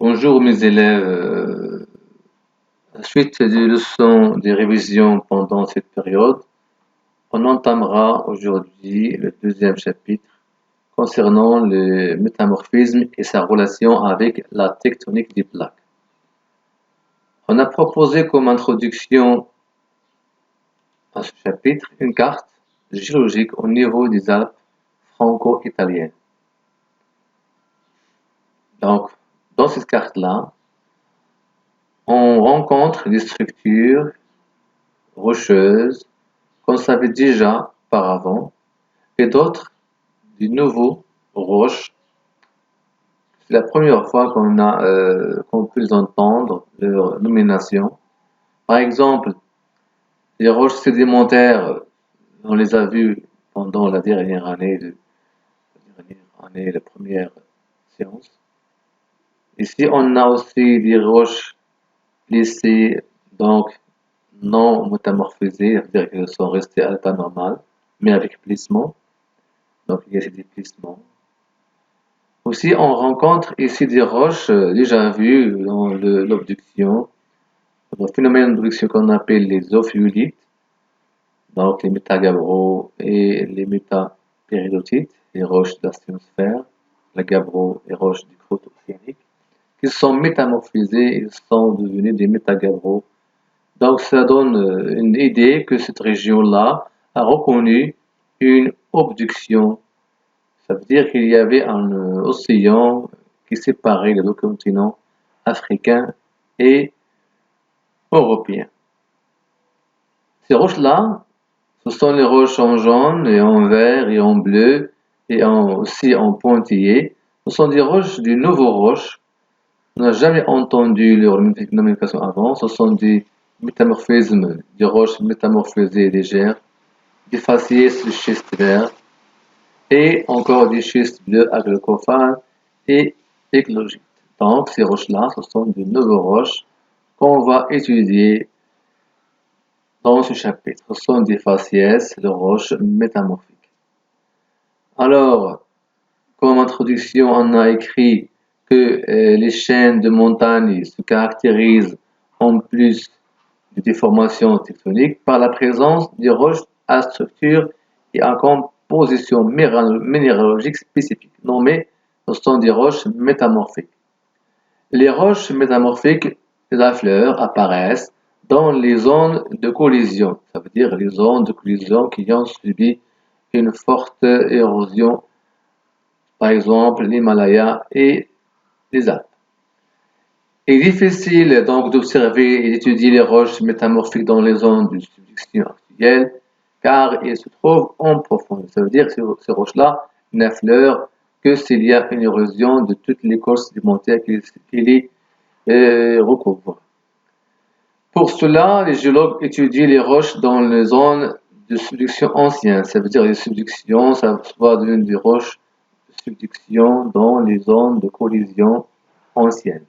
Bonjour mes élèves. Suite des leçons de révision pendant cette période, on entamera aujourd'hui le deuxième chapitre concernant le métamorphisme et sa relation avec la tectonique des plaques. On a proposé comme introduction à ce chapitre une carte géologique au niveau des Alpes franco-italiennes. Donc, dans cette carte-là, on rencontre des structures rocheuses qu'on savait déjà auparavant et d'autres, de nouveaux roches. C'est la première fois qu'on peut les entendre, leur nomination. Par exemple, les roches sédimentaires, on les a vues pendant la dernière année, la première séance. Ici, on a aussi des roches laissées, donc non métamorphisées, c'est-à-dire qu'elles sont restées à l'état normal, mais avec plissement. Donc, il y a des plissements. Aussi, on rencontre ici des roches déjà vues dans l'obduction, le phénomène d'obduction qu'on appelle les ophiolites, donc les métagabbros et les métapéridotites, les roches de la sténosphère, la gabbro et roches du croûte océanique, qui sont métamorphisées et sont devenues des métagabbros. Donc, ça donne une idée que cette région-là a reconnu une obduction. Ça veut dire qu'il y avait un océan qui séparait les deux continents africains et européens. Ces roches-là, ce sont les roches en jaune et en vert et en bleu et aussi en pointillé. Ce sont des roches, des nouveaux roches. On n'a jamais entendu leur nomenclature avant. Ce sont des métamorphismes, des roches métamorphisées légères, des faciès de schiste vert et encore des schistes bleus agricophanes et éclogites. Donc, ces roches-là, ce sont de nouvelles roches qu'on va étudier dans ce chapitre. Ce sont des faciès de roches métamorphiques. Alors, comme introduction, on a écrit que les chaînes de montagnes se caractérisent en plus de déformations tectoniques par la présence de roches à structure et à composition minéralogique spécifique, nommées ce sont des roches métamorphiques. Les roches métamorphiques, les affleures, apparaissent dans les zones de collision, ça veut dire les zones de collision qui ont subi une forte érosion, par exemple l'Himalaya et les Alpes. Il est difficile donc d'observer et d'étudier les roches métamorphiques dans les zones de subduction actuelle, car elles se trouvent en profondeur. Ça veut dire que ces roches-là n'affleurent que s'il y a une érosion de toute l'écorce sédimentaire qui les recouvre. Pour cela, les géologues étudient les roches dans les zones de subduction anciennes. Ça veut dire les subductions, ça va devenir des roches de subduction dans les zones de collision anciennes.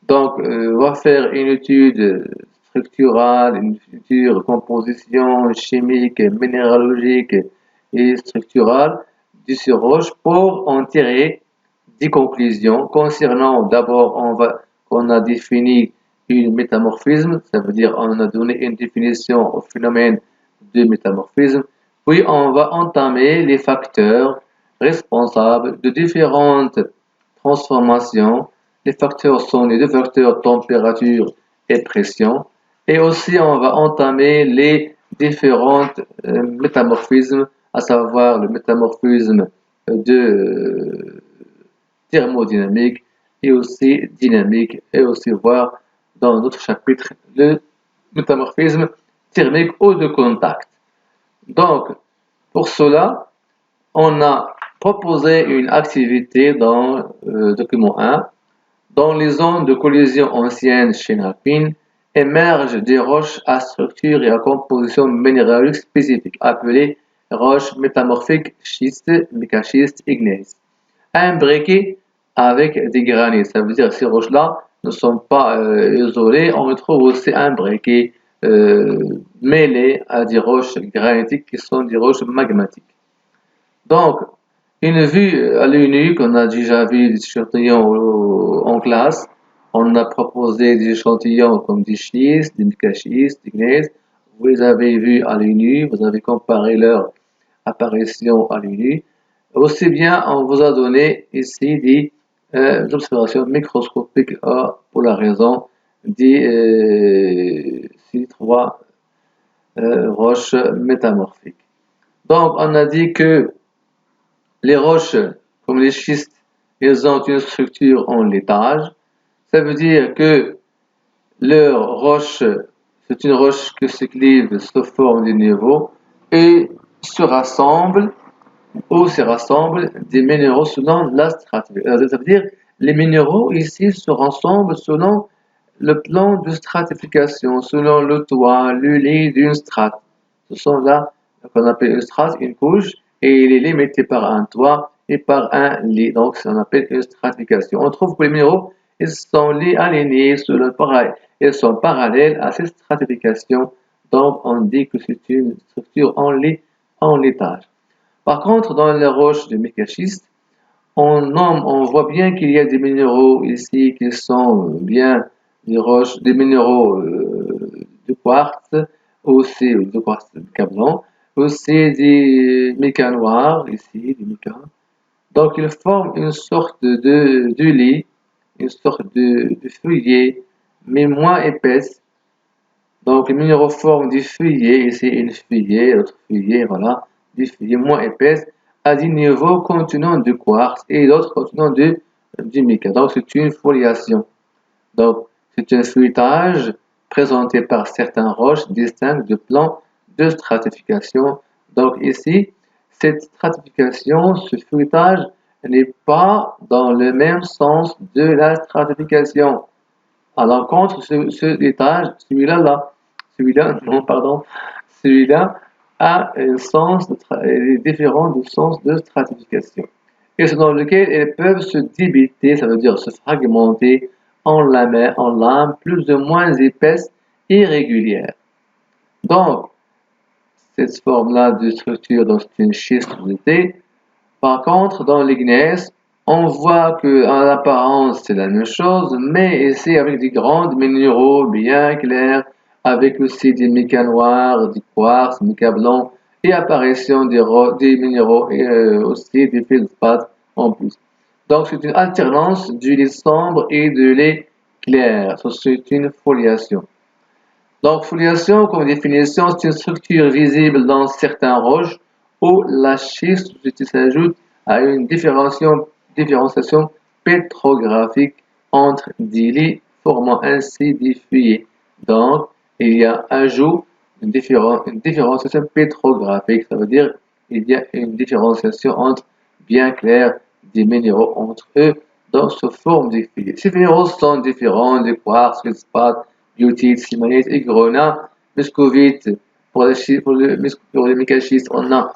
Donc, on va faire une étude structurale, une étude de composition chimique, minéralogique et structurale de ces roches pour en tirer des conclusions concernant, d'abord, on a défini une métamorphisme, ça veut dire on a donné une définition au phénomène de métamorphisme, puis on va entamer les facteurs responsables de différentes transformations. Les facteurs sont les deux facteurs température et pression. Et aussi, on va entamer les différentes métamorphismes, à savoir le métamorphisme de thermodynamique et aussi dynamique, et aussi voir dans notre chapitre le métamorphisme thermique ou de contact. Donc, pour cela, on a proposé une activité dans le document 1. Dans les zones de collision anciennes chaînes alpines, émergent des roches à structure et à composition minéralogique spécifique, appelées roches métamorphiques schistes, mécaschistes, ignéises, imbriquées avec des granites. Ça veut dire que ces roches-là ne sont pas isolées, on les trouve aussi imbriquées, mêlées à des roches granitiques qui sont des roches magmatiques. Donc, Une vue à l'œil nu qu'on a déjà vu des échantillons en classe. On a proposé des échantillons comme des schistes, des mécaschistes, des gneiss. Vous les avez vus à l'œil nu, vous avez comparé leur apparition à l'œil nu. Aussi bien, on vous a donné ici des observations microscopiques pour la raison ces trois roches métamorphiques. Donc, on a dit que les roches, comme les schistes, elles ont une structure en laitage. Ça veut dire que leur roche, c'est une roche que se clive sous forme de niveaux et se rassemble ou se rassemblent des minéraux selon la stratification. Ça veut dire les minéraux ici se rassemblent selon le plan de stratification, selon le toit, le lit d'une strate. Ce sont là qu'on appelle une strate, une couche, et il est limité par un toit et par un lit. Donc, ça on appelle une stratification. On trouve que les minéraux, ils sont alignés selon pareil. Ils sont parallèles à cette stratification. Donc, on dit que c'est une structure en lit, en laitage. Par contre, dans les roches de mécaschiste, on voit bien qu'il y a des minéraux ici qui sont bien des roches, des minéraux de quartz, aussi de quartz de blanc, aussi des mécas noirs, ici, des mécas. Donc, ils forment une sorte de lit, une sorte de feuillet, mais moins épaisse. Donc, les minéraux forment des feuillets, ici une feuillet, l'autre feuillet, voilà, des feuillets moins épaisses, à des niveaux contenant du quartz et d'autres contenant du mica. Donc, c'est une foliation. Donc, c'est un feuilletage présenté par certaines roches distinctes de plans de stratification. Donc, ici, cette stratification, ce feuilletage n'est pas dans le même sens de la stratification. À l'encontre, ce étage, celui-là, non, pardon, celui-là a un sens différent du sens de stratification. Et c'est dans lequel elles peuvent se débiter, ça veut dire se fragmenter en lames plus ou moins épaisses et régulières. Donc, cette forme-là de structure, donc c'est une schistosité. Par contre, dans l'ignace, on voit que en apparence c'est la même chose, mais ici avec des grands minéraux bien clairs, avec aussi des mécas noirs, du quartz, mécas blancs, et apparition des minéraux et aussi des feldspaths en plus. Donc c'est une alternance du lait sombre et de lait clair. C'est une foliation. Donc, foliation, comme définition, c'est une structure visible dans certaines roches où la schiste s'ajoute à une différenciation pétrographique entre des lits formant ainsi des feuillets. Donc, il y a ajout une différenciation pétrographique, ça veut dire il y a une différenciation entre bien clair des minéraux entre eux dans ce forme des feuillets. Ces minéraux sont différents du quartz, feldspathe, biotite, simonite et grenat, muscovite. Pour les mécaschistes, on a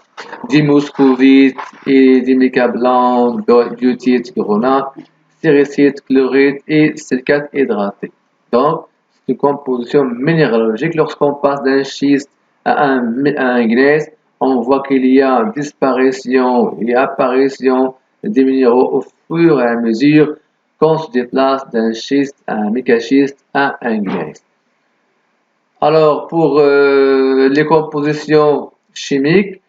du muscovite et des mécas blancs, biotite, grenat, séricite, chlorite et silicate hydraté. Donc, c'est une composition minéralogique. Lorsqu'on passe d'un schiste à un gneiss, on voit qu'il y a disparition et apparition des minéraux au fur et à mesure qu'on se déplace d'un schiste à un mécaschiste à un gneiss. Alors, pour les compositions chimiques,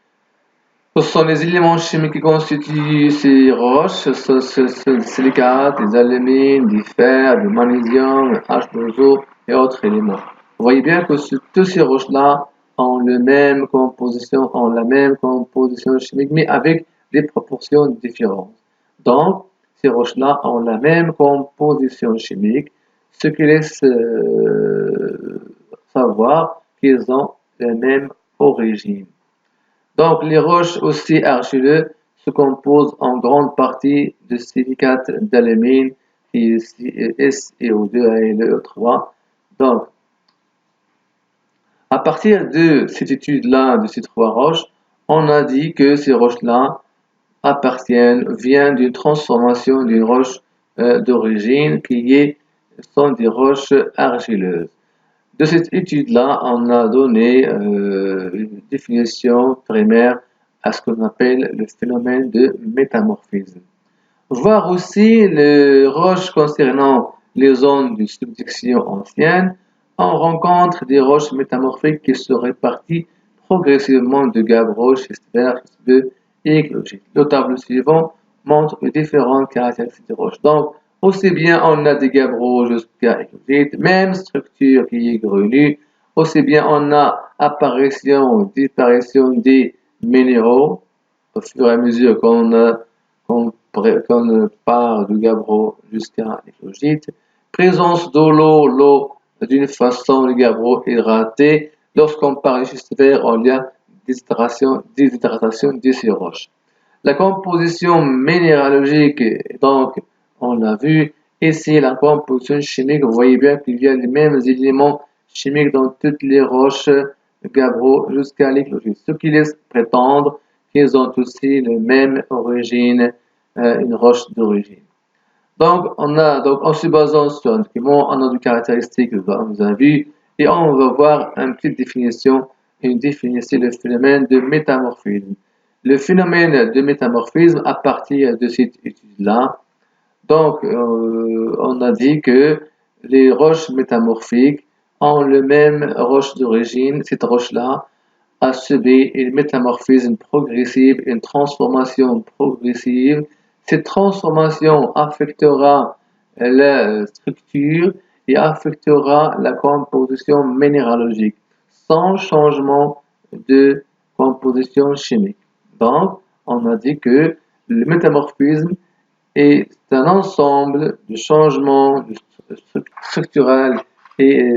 ce sont les éléments chimiques qui constituent ces roches, ce sont les silicates, les alumines, du fer, du magnésium, H2O et autres éléments. Vous voyez bien que toutes ces roches-là ont la même composition chimique, mais avec des proportions différentes. Donc, ces roches-là ont la même composition chimique, ce qui laisse savoir qu'ils ont la même origine. Donc, les roches aussi argileuses se composent en grande partie de silicates d'alumine, SiO2, AlO3. Donc, à partir de cette étude-là, de ces trois roches, on a dit que ces roches-là viennent d'une transformation d'une roche d'origine sont des roches argileuses. De cette étude-là, on a donné une définition primaire à ce qu'on appelle le phénomène de métamorphisme. Voir aussi les roches concernant les zones de subduction anciennes, on rencontre des roches métamorphiques qui se répartissent progressivement de gabbro, schistosphère, schisteux et éclogite. Le tableau suivant montre les différentes caractéristiques des roches. Donc, aussi bien on a des gabbros jusqu'à éclogite, même structure qui est grenue, aussi bien on a apparition ou disparition des minéraux au fur et à mesure qu'on part du gabbro jusqu'à l'éclogite. Présence de l'eau d'une façon de gabbro hydratée. Lorsqu'on parle de schistosphère, on y a déshydratation de ces roches. La composition minéralogique, donc, on a vu ici la composition chimique. Vous voyez bien qu'il y a les mêmes éléments chimiques dans toutes les roches gabbro jusqu'à l'éclogite, ce qui laisse prétendre qu'ils ont aussi la même origine, une roche d'origine. Donc, en se basant sur un document, on a des caractéristiques que vous avez vues, et on va voir une petite définition, une définition du phénomène de métamorphisme. Le phénomène de métamorphisme, à partir de cette étude-là, donc, on a dit que les roches métamorphiques ont le même roche d'origine. Cette roche-là a subi une métamorphisme progressive, une transformation progressive. Cette transformation affectera la structure et affectera la composition minéralogique sans changement de composition chimique. Donc, on a dit que le métamorphisme est un ensemble de changements structurels et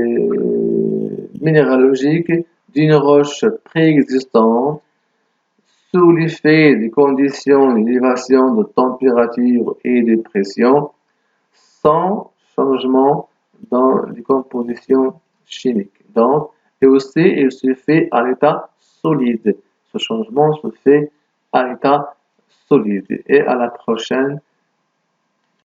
minéralogiques d'une roche préexistante sous l'effet des conditions d'élévation de température et de pression sans changement dans les compositions chimiques. Donc, et aussi, il se fait à l'état solide. Ce changement se fait à l'état solide. Et à la prochaine